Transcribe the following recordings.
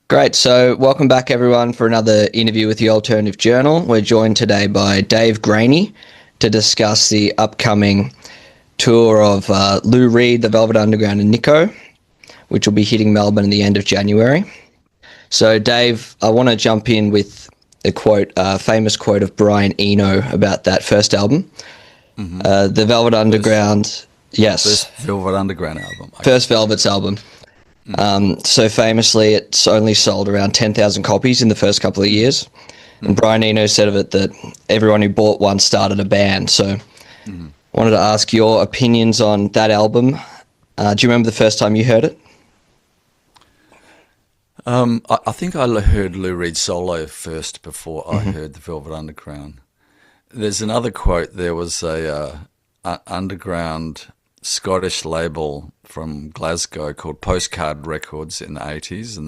Great. So, welcome back, everyone, for another interview with the Alternative Journal. We're joined today by Dave Graney to discuss the upcoming tour of Lou Reed, the Velvet Underground, and Nico, which will be hitting Melbourne at the end of January. So, Dave, I want to jump in with a quote, famous quote of Brian Eno about that first album, the Velvet Underground. Yes, First Velvet Underground album. Okay. first Velvet's album. So famously, it's only sold around 10,000 copies in the first couple of years. And Brian Eno said of it that everyone who bought one started a band. So I wanted to ask your opinions on that album. Do you remember the first time you heard it? I think I heard Lou Reed solo first before I heard the Velvet Underground. There's another quote. There was a underground Scottish label from Glasgow called Postcard Records in the 80s, and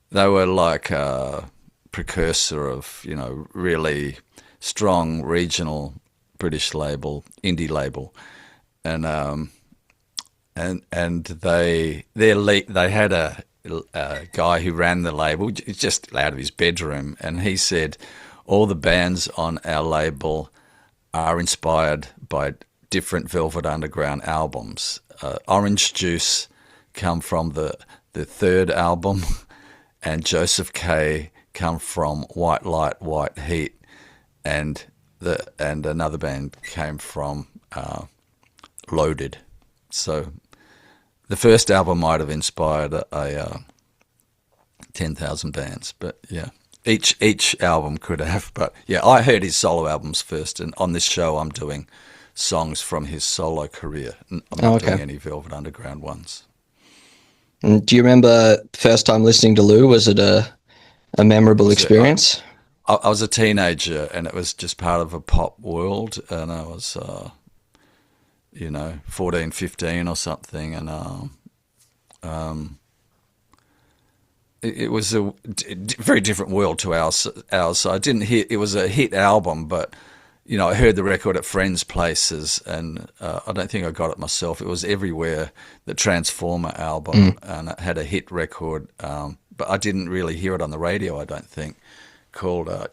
they were like a precursor of, really strong regional British label, indie label. And they had a guy who ran the label just out of his bedroom, and he said all the bands on our label are inspired by different Velvet Underground albums. Orange Juice come from the third album, and Joseph K come from White Light, White Heat, and another band came from Loaded. So the first album might have inspired a 10,000 bands, but yeah. Each album could have, but yeah, I heard his solo albums first, and on this show I'm doing songs from his solo career. I'm not doing any Velvet Underground ones. And do you remember first time listening to Lou? Was it a memorable experience? I was a teenager, and it was just part of a pop world, and I was, 14, 15 or something, and it was a very different world to ours. So I didn't hear it was a hit album, but I heard the record at friends' places, and I don't think I got it myself. It was everywhere. The Transformer album, and it had a hit record, but I didn't really hear it on the radio. I don't think. Called I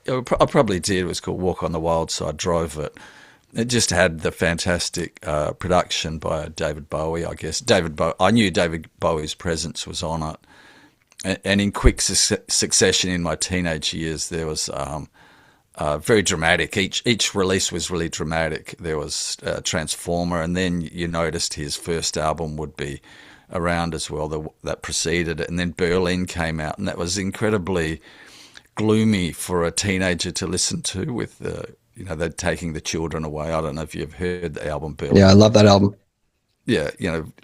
probably did. It was called Walk on the Wild Side. Drove it. It just had the fantastic production by David Bowie. I guess I knew David Bowie's presence was on it. And in quick succession in my teenage years, there was very dramatic. Each release was really dramatic. There was Transformer, and then you noticed his first album would be around as well, that preceded it. And then Berlin came out, and that was incredibly gloomy for a teenager to listen to with, they're taking the children away. I don't know if you've heard the album Berlin. Yeah, I love that album. Yeah,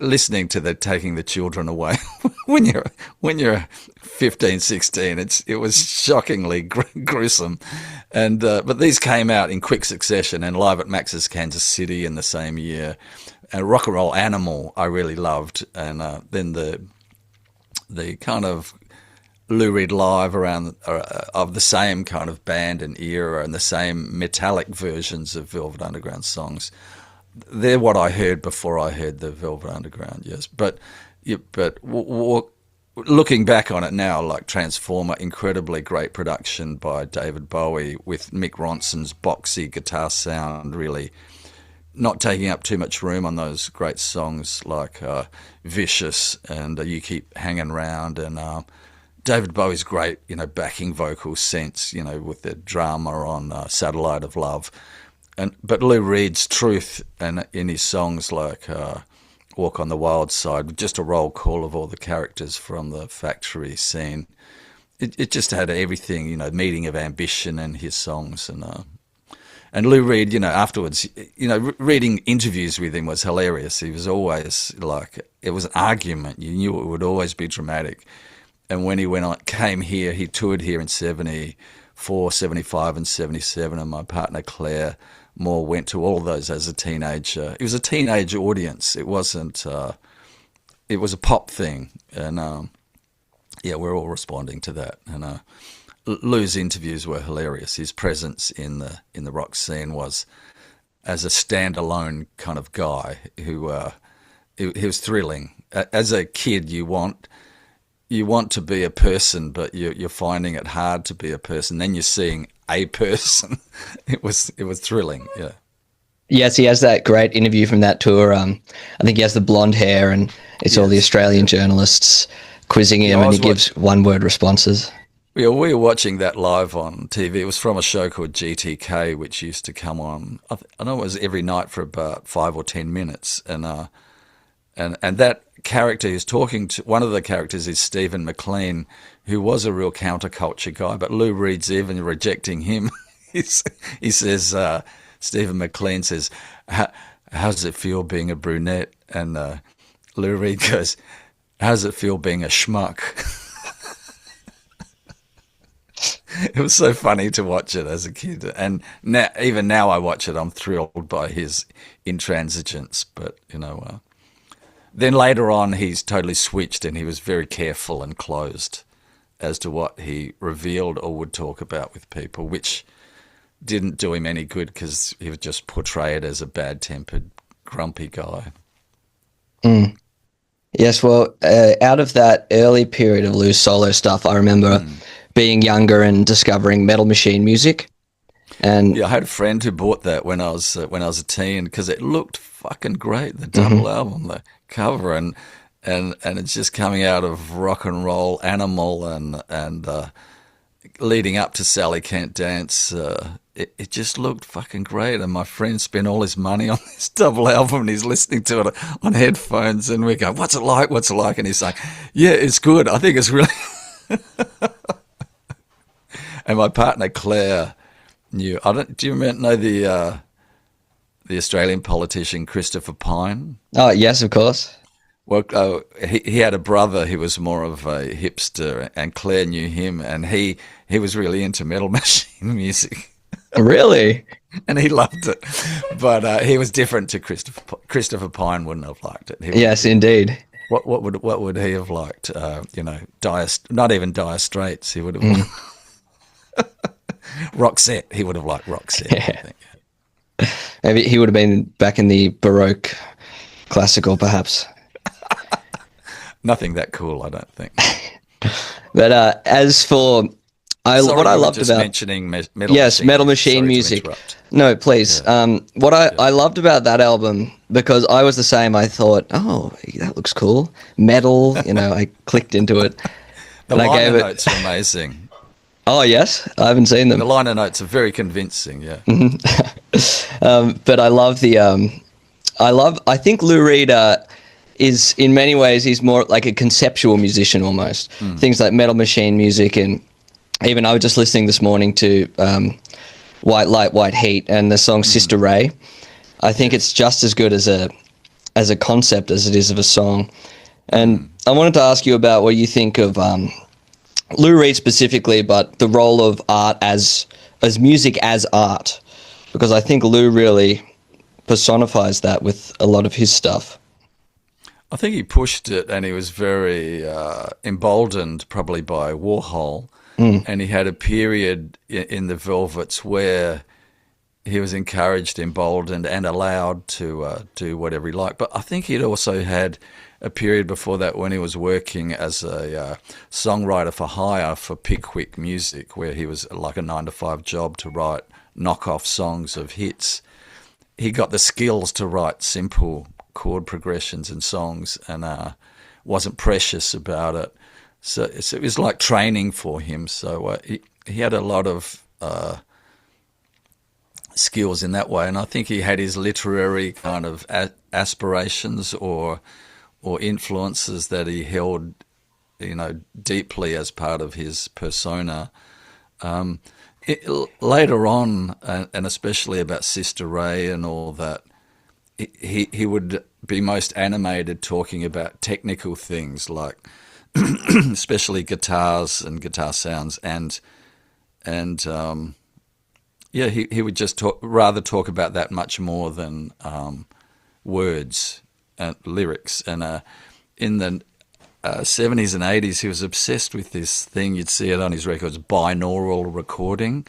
listening to the taking the children away when you're 15, 16, it was shockingly gruesome, and but these came out in quick succession, and Live at Max's Kansas City in the same year, and Rock and Roll Animal I really loved, and then the kind of Lou Reed Live around of the same kind of band and era and the same metallic versions of Velvet Underground songs. They're what I heard before I heard the Velvet Underground, yes. But looking back on it now, like Transformer, incredibly great production by David Bowie with Mick Ronson's boxy guitar sound, really not taking up too much room on those great songs like Vicious and You Keep Hanging Round, and David Bowie's great, backing vocal sense, with the drama on Satellite of Love. But Lou Reed's truth and in his songs like Walk on the Wild Side, just a roll call of all the characters from the factory scene. It just had everything, meeting of ambition in his songs. And Lou Reed, afterwards, reading interviews with him was hilarious. He was always like, it was an argument. You knew it would always be dramatic. And when he came here, he toured here in 74, 75 and 77, and my partner Claire Moore went to all those as a teenager. It was a teenage audience. It wasn't. It was a pop thing, and we're all responding to that. And Lou's interviews were hilarious. His presence in the rock scene was as a standalone kind of guy who he was thrilling. As a kid, you want you want to be a person, but you're finding it hard to be a person. Then you're seeing a person. It was thrilling. Yeah. Yes, he has that great interview from that tour. I think he has the blonde hair, and it's all the Yes. Australian Yeah. journalists quizzing Yeah. him, and he gives one-word responses. We were watching that live on TV. It was from a show called GTK, which used to come on. I know it was every night for about 5 or 10 minutes, and that character he's talking to, one of the characters is Stephen McLean, who was a real counterculture guy, but Lou Reed's even rejecting him. He says, Stephen McLean says, how does it feel being a brunette? And Lou Reed goes, how does it feel being a schmuck? It was so funny to watch it as a kid, and now, even now I watch it, I'm thrilled by his intransigence. But then later on, he's totally switched, and he was very careful and closed as to what he revealed or would talk about with people, which didn't do him any good because he was just portrayed as a bad-tempered, grumpy guy. Mm. Yes, well, out of that early period of Lou's solo stuff, I remember being younger and discovering Metal Machine music. And Yeah, I had a friend who bought that when I was a teen because it looked fucking great. The double album, the cover, and it's just coming out of Rock and Roll Animal and leading up to Sally Can't Dance. It just looked fucking great, and my friend spent all his money on this double album, and he's listening to it on headphones, and we go, "What's it like? What's it like?" And he's like, "Yeah, it's good. I think it's really." And my partner Claire knew. I don't. Do you know the Australian politician Christopher Pyne? oh, yes, of course. Well, he had a brother who was more of a hipster, and Claire knew him, and he was really into Metal Machine music. Really? And he loved it, but he was different to Christopher. Christopher Pyne wouldn't have liked it. Yes, indeed. What would he have liked? Not even Dire Straits. He would have Roxette. He would have liked Roxette. Yeah. I think. Maybe he would have been back in the Baroque classical, perhaps. Nothing that cool, I don't think. But as for Sorry, what I you were loved just about mentioning Metal yes, Machine. Metal Machine Sorry to music. interrupt. No, please. Yeah. What I loved about that album, because I was the same. I thought, oh, that looks cool. Metal, I clicked into it, The and I gave liner it. notes are amazing. Oh yes, I haven't seen them. The liner notes are very convincing. Yeah. But I love the. I think Lou Reed is in many ways he's more like a conceptual musician almost. Things like Metal Machine music, and even I was just listening this morning to White Light, White Heat, and the song Sister Ray. I think it's just as good as a concept as it is of a song. And I wanted to ask you about what you think of Lou Reed specifically, but the role of art as music as art, because I think Lou really personifies that with a lot of his stuff. I think he pushed it, and he was very emboldened probably by Warhol. And he had a period in the Velvets where he was encouraged, emboldened, and allowed to do whatever he liked. But I think he'd also had a period before that when he was working as a songwriter for hire for Pickwick Music, where he was like a 9-to-5 job to write knockoff songs of hits. He got the skills to write simple chord progressions and songs, and wasn't precious about it. So it was like training for him. So he had a lot of skills in that way, and I think he had his literary kind of aspirations or influences that he held, deeply as part of his persona. Later on, and especially about Sister Ray and all that, he would be most animated talking about technical things like especially guitars and guitar sounds, and he would just rather talk about that much more than words and lyrics. And in the 70s and 80s, he was obsessed with this thing. You'd see it on his records, binaural recording.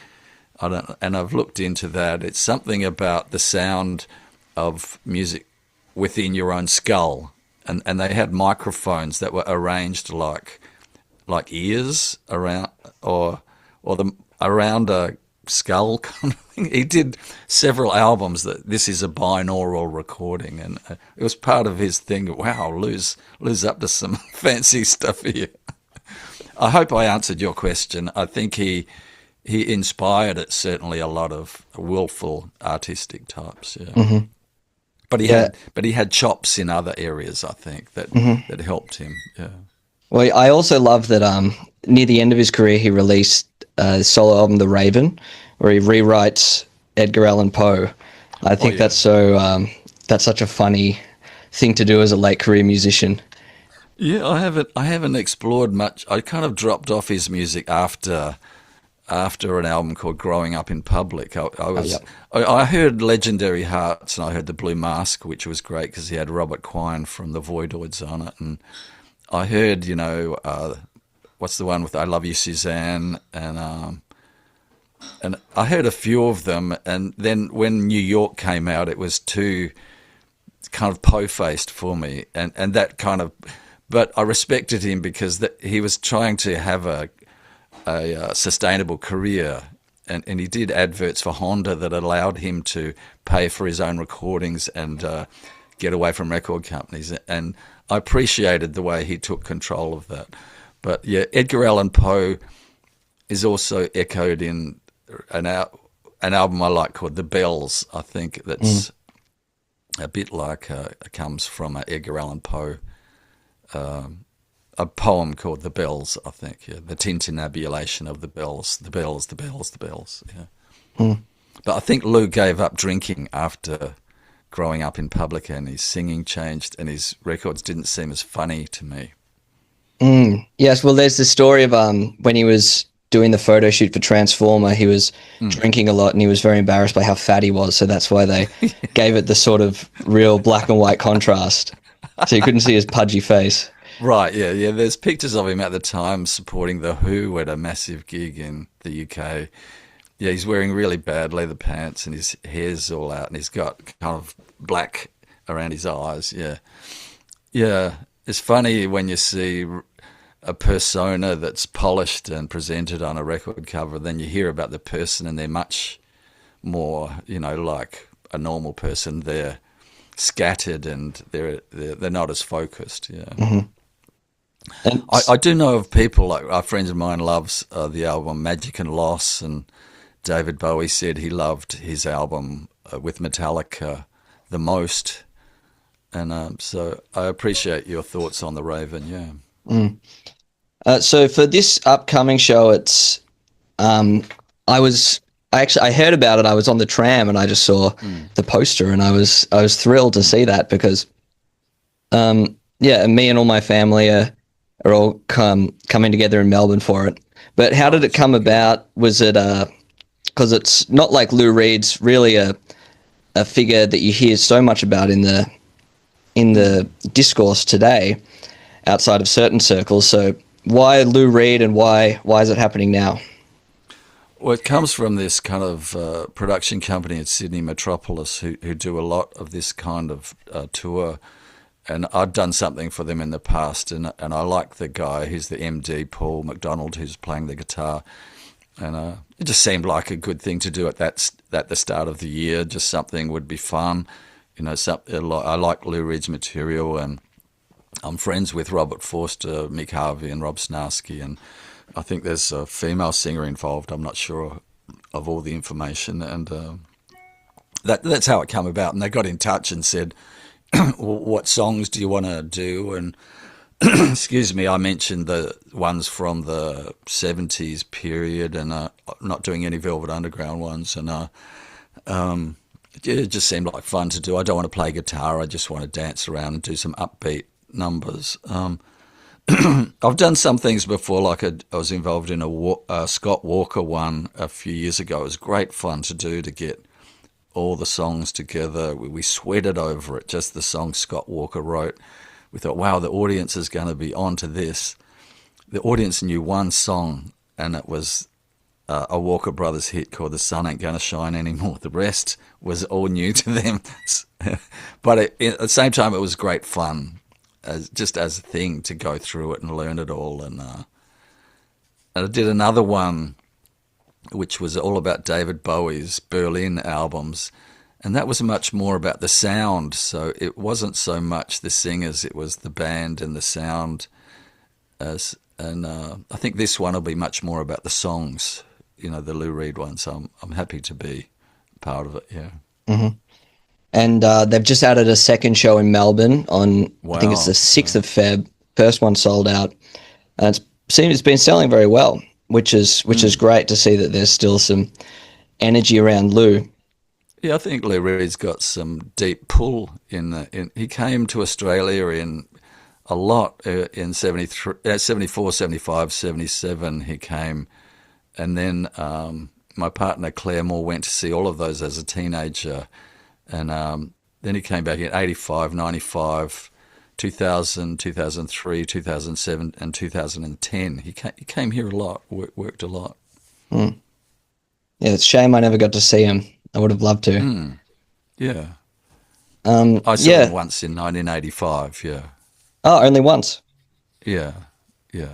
I've looked into that. It's something about the sound of music within your own skull. And they had microphones that were arranged like like ears around, or the around a skull kind of thing. He did several albums that this is a binaural recording, and it was part of his thing. Wow, Lou's up to some fancy stuff here. I hope I answered your question. I think he inspired it, certainly a lot of willful artistic types. Yeah. Mm-hmm. But he had chops in other areas, I think, that that helped him. Yeah. Well, I also love that near the end of his career, he released a solo album, The Raven, where he rewrites Edgar Allan Poe. I think that's such a funny thing to do as a late career musician. Yeah, I haven't explored much. I kind of dropped off his music after an album called Growing Up in Public. I heard Legendary Hearts, and I heard The Blue Mask, which was great because he had Robert Quine from the Voidoids on it, and I heard, what's the one with I Love You, Suzanne, and I heard a few of them, and then when New York came out, it was too kind of po-faced for me, and that kind of. But I respected him because he was trying to have a sustainable career, and he did adverts for Honda that allowed him to pay for his own recordings and get away from record companies, and I appreciated the way he took control of that. But yeah, Edgar Allan Poe is also echoed in an album I like called The Bells. I think that's a bit like comes from Edgar Allan Poe. A poem called The Bells, I think. Yeah, the tintinnabulation of the bells, the bells, the bells, the bells. Yeah. But I think Lou gave up drinking after Growing Up in Public, and his singing changed, and his records didn't seem as funny to me. Yes, well, there's the story of when he was doing the photo shoot for Transformer, he was drinking a lot, and he was very embarrassed by how fat he was, so that's why they gave it the sort of real black and white contrast, so you couldn't see his pudgy face. Right, yeah. There's pictures of him at the time supporting The Who at a massive gig in the UK. Yeah, he's wearing really bad leather pants, and his hair's all out, and he's got kind of black around his eyes. Yeah. It's funny when you see a persona that's polished and presented on a record cover, then you hear about the person, and they're much more, like a normal person. They're scattered, and they're not as focused. Yeah. Mm-hmm. I do know of people, like our friends of mine loves the album Magic and Loss, and David Bowie said he loved his album with Metallica the most, and so I appreciate your thoughts on The Raven. Yeah. So for this upcoming show, it's I heard about it. I was on the tram and I just saw the poster, and I was thrilled to see that because me and all my family are all coming together in Melbourne for it. But how did it come about? Was it because it's not like Lou Reed's really a figure that you hear so much about in the discourse today outside of certain circles. So why Lou Reed, and why is it happening now? Well, it comes from this kind of production company at Sydney Metropolis who do a lot of this kind of tour. And I'd done something for them in the past, and I like the guy who's the MD, Paul McDonald, who's playing the guitar. And it just seemed like a good thing to do at the start of the year. Just something would be fun. I like Lou Reed's material, and I'm friends with Robert Forster, Mick Harvey, and Rob Snarsky, and I think there's a female singer involved. I'm not sure of all the information, and that's how it came about. And they got in touch and said, well, what songs do you want to do? And excuse me, I mentioned the ones from the 70s period, and not doing any Velvet Underground ones. And it just seemed like fun to do. I don't want to play guitar. I just want to dance around and do some upbeat numbers. I've done some things before, like I was involved in a Scott Walker one a few years ago. It was great fun to do, to get all the songs together. We sweated over it, just the song Scott Walker wrote. We thought, wow, the audience is going to be onto this. The audience knew one song, and it was a Walker Brothers hit called The Sun Ain't Gonna Shine Anymore. The rest was all new to them. But at the same time, it was great fun, just as a thing to go through it and learn it all. And I did another one which was all about David Bowie's Berlin albums, and that was much more about the sound. So it wasn't so much the singers; it was the band and the sound. I think this one will be much more about the songs. The Lou Reed one. So I'm happy to be part of it. Yeah. Hmm. And they've just added a second show in Melbourne on, I think it's the Wow. 6th of Feb. First one sold out. And it's been selling very well, which is great to see that there's still some energy around Lou. Yeah, I think Lou Reed's got some deep pull he came to Australia in a lot in 73, 74, 75, 77. He came, and then my partner Claire Moore went to see all of those as a teenager, and then he came back in 85, 95, 2000, 2003, 2007, and 2010. He came here a lot, worked a lot. Mm. Yeah, it's a shame I never got to see him. I would have loved to. Yeah. I saw Yeah. him once in 1985, yeah. Oh, only once. Yeah, yeah.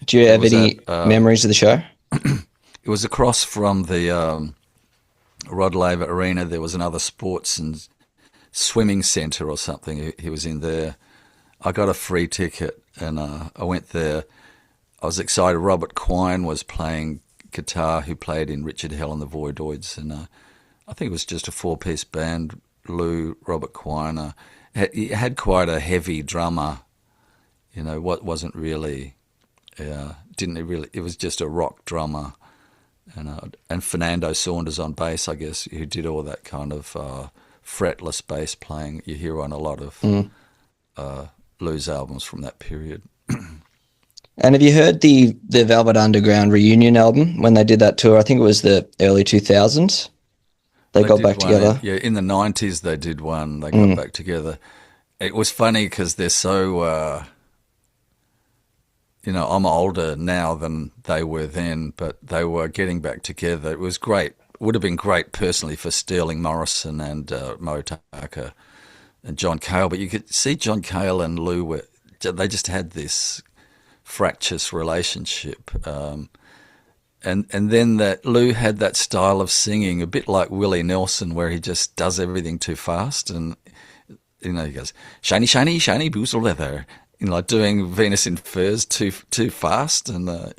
Do you It have was any memories of the show? it was across from the Rod Laver Arena. There was another sports and swimming centre or something. He was in there. I got a free ticket and I went there. I was excited. Robert Quine was playing guitar, who played in Richard Hell and the Voidoids, and I think it was just a four-piece band. Lou, Robert Quine. He had quite a heavy drummer. What wasn't really, didn't really. It was just a rock drummer, and Fernando Saunders on bass, I guess, who did all that kind of fretless bass playing you hear on a lot of Lou's albums from that period. And have you heard the Velvet Underground reunion album when they did that tour? I think it was the early 2000s. They got did back one together. in the 90s they did one. They got back together. It was funny because they're so, I'm older now than they were then, but they were getting back together. It was great. Would have been great personally for Sterling Morrison and Mo Tucker and John Cale, but you could see John Cale and Lou they just had this fractious relationship. And then that Lou had that style of singing, a bit like Willie Nelson, where he just does everything too fast, and he goes shiny, shiny, shiny boots of leather, like doing Venus in Furs too fast, and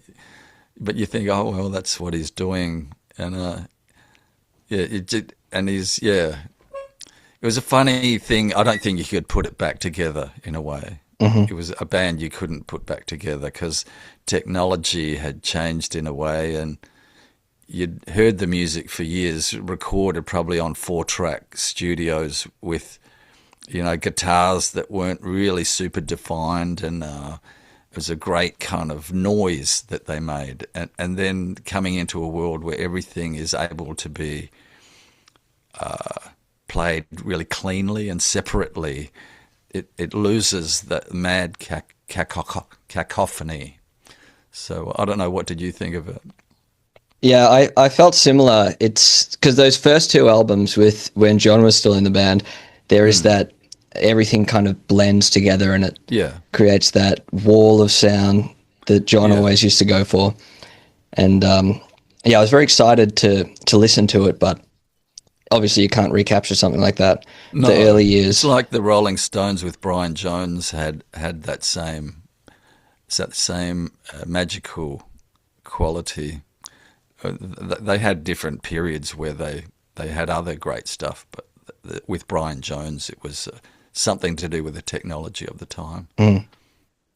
but you think, oh well, that's what he's doing, and it was a funny thing. I don't think you could put it back together in a way. It was a band you couldn't put back together because technology had changed in a way, and you'd heard the music for years, recorded probably on 4-track studios with, guitars that weren't really super defined, and it was a great kind of noise that they made. And then coming into a world where everything is able to be played really cleanly and separately, it loses that mad cacophony. So I don't know, what did you think of it? Yeah, I felt similar. It's because those first two albums when John was still in the band, there is that everything kind of blends together and it creates that wall of sound that John always used to go for. And I was very excited to listen to it, but obviously you can't recapture something like that. No, the early years. It's like the Rolling Stones with Brian Jones had that same magical quality. They had different periods where they had other great stuff, but with Brian Jones, it was something to do with the technology of the time.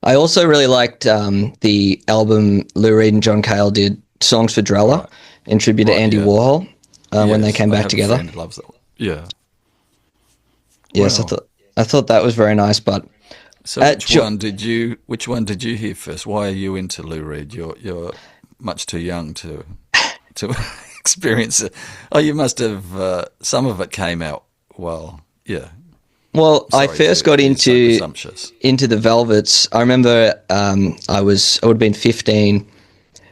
I also really liked the album Lou Reed and John Cale did, Songs for Drella, in tribute to Andy Warhol, when they came back together. A friend who loves that one. Yeah. Yes, Wow. I thought that was very nice, but So which one did you hear first? Why are you into Lou Reed? You're much too young to experience it. Oh, you must have. Some of it came out well. Yeah. Well, I first got so into presumptuous. the Velvets. I remember I would have been 15,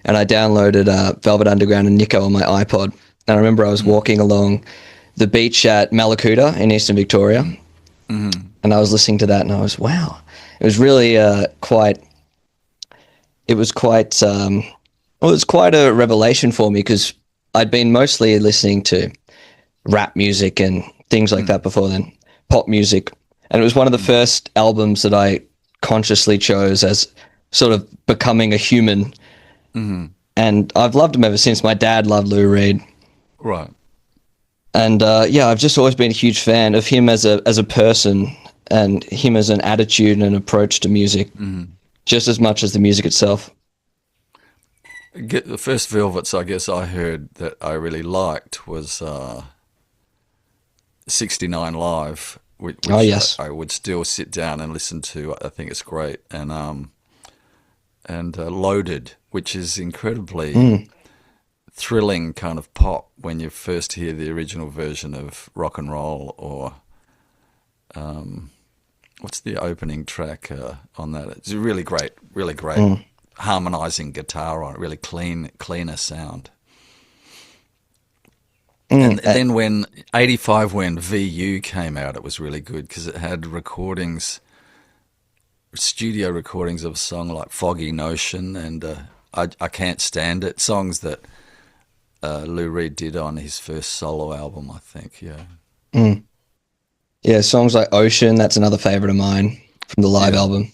and I downloaded Velvet Underground and Nico on my iPod. And I remember I was walking along the beach at Malakuta in Eastern Victoria, and I was listening to that, and I was, wow. It was really quite. It was quite. Well, Well, it's quite a revelation for me because I'd been mostly listening to rap music and things like that before then, pop music. And it was one of the first albums that I consciously chose as sort of becoming a human. And I've loved him ever since. My dad loved Lou Reed. Right. And yeah, I've just always been a huge fan of him as a person and him as an attitude and approach to music, just as much as the music itself. The first Velvets, I guess, I heard that I really liked was 69 Live, which Oh, yes. I would still sit down and listen to. I think it's great. And Loaded, which is incredibly thrilling kind of pop when you first hear the original version of Rock and Roll, or what's the opening track on that? It's a really great harmonizing guitar on it, really cleaner sound. And then when 85, when VU came out, it was really good because it had studio recordings of a song like Foggy Notion and I Can't Stand It, songs that Lou Reed did on his first solo album, I think, yeah. Yeah, songs like Ocean, that's another favourite of mine from the live album.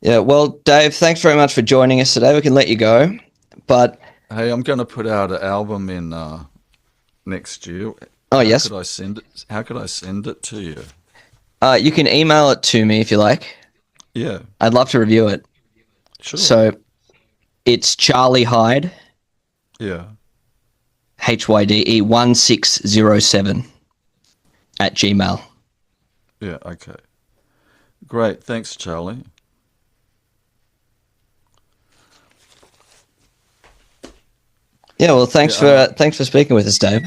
Yeah, well, Dave, thanks very much for joining us today. We can let you go, but... Hey, I'm going to put out an album in next year. Oh, yes. How could I send it to you? You can email it to me if you like. Yeah. I'd love to review it. Sure. So it's Charlie Hyde. Yeah. HYDE 1607 at Gmail. Yeah, okay. Great. Thanks, Charlie. Yeah, well, thanks for speaking with us, Dave.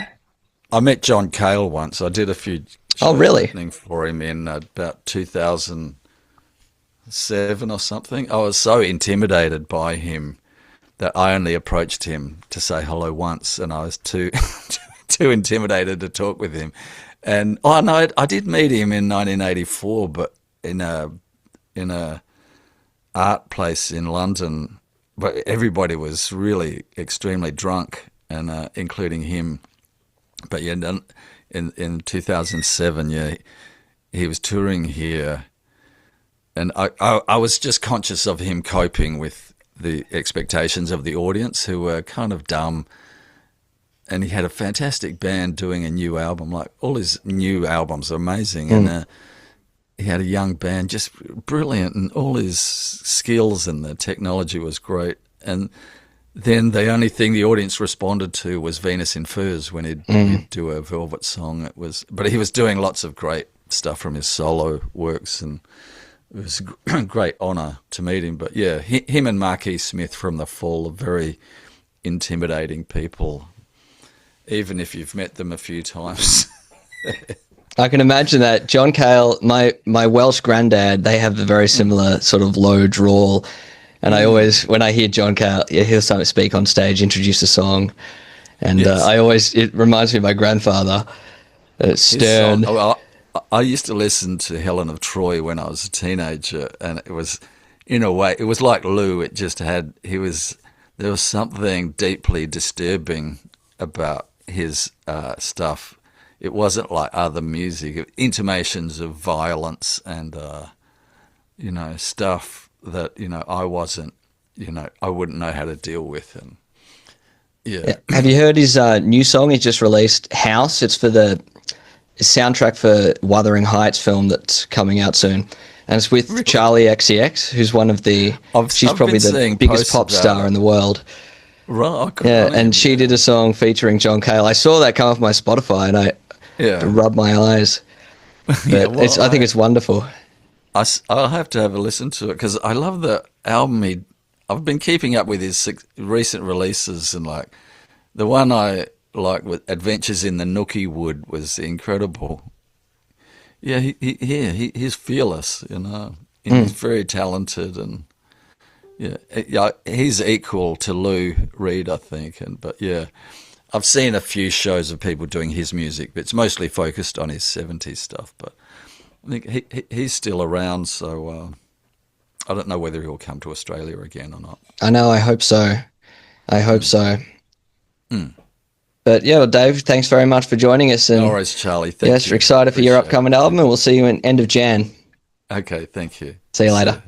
I met John Cale once. I did a few Oh, really? opening for him in about 2007 or something. I was so intimidated by him that I only approached him to say hello once, and I was too too intimidated to talk with him. And no, I did meet him in 1984, but in a art place in London. But everybody was really extremely drunk, and including him. But yeah, in 2007, yeah, he was touring here, and I was just conscious of him coping with the expectations of the audience, who were kind of dumb. And he had a fantastic band doing a new album. Like, all his new albums are amazing, and he had a young band, just brilliant, and all his skills and the technology was great. And then the only thing the audience responded to was Venus in Furs when he'd do a Velvet song. But he was doing lots of great stuff from his solo works, and it was a great honour to meet him. But yeah, him and Marquis Smith from The Fall are very intimidating people, even if you've met them a few times. I can imagine that. John Cale, my Welsh granddad, they have a very similar sort of low drawl. And I always, when I hear John Cale, he'll start to speak on stage, introduce a song. And yes. It reminds me of my grandfather. Stern. I used to listen to Helen of Troy when I was a teenager, and it was, in a way, it was like Lou. There was something deeply disturbing about his stuff. It wasn't like other music, intimations of violence and, stuff that, I wouldn't know how to deal with. And yeah. Have you heard his new song he just released, House? It's for the soundtrack for Wuthering Heights film that's coming out soon. And it's with really? Charlie XCX, who's one of she's probably the biggest pop star in the world. Right. Yeah, and she did a song featuring John Cale. I saw that come off my Spotify, and I rubbed my eyes. But I think it's wonderful. I'll have to have a listen to it because I love the album. I've been keeping up with his recent releases, and like the one I like with Adventures in the Nookie Wood was incredible. Yeah, he's fearless, He's very talented, and he's equal to Lou Reed, I think. But I've seen a few shows of people doing his music, but it's mostly focused on his 70s stuff. But I think he's still around, so I don't know whether he'll come to Australia again or not. I know. I hope so. I hope so. But yeah, well, Dave, thanks very much for joining us. And No worries, Charlie. Thank yes, you. we're excited for your Appreciate upcoming album, and we'll see you in end of Jan. it. Okay, thank you. See you later.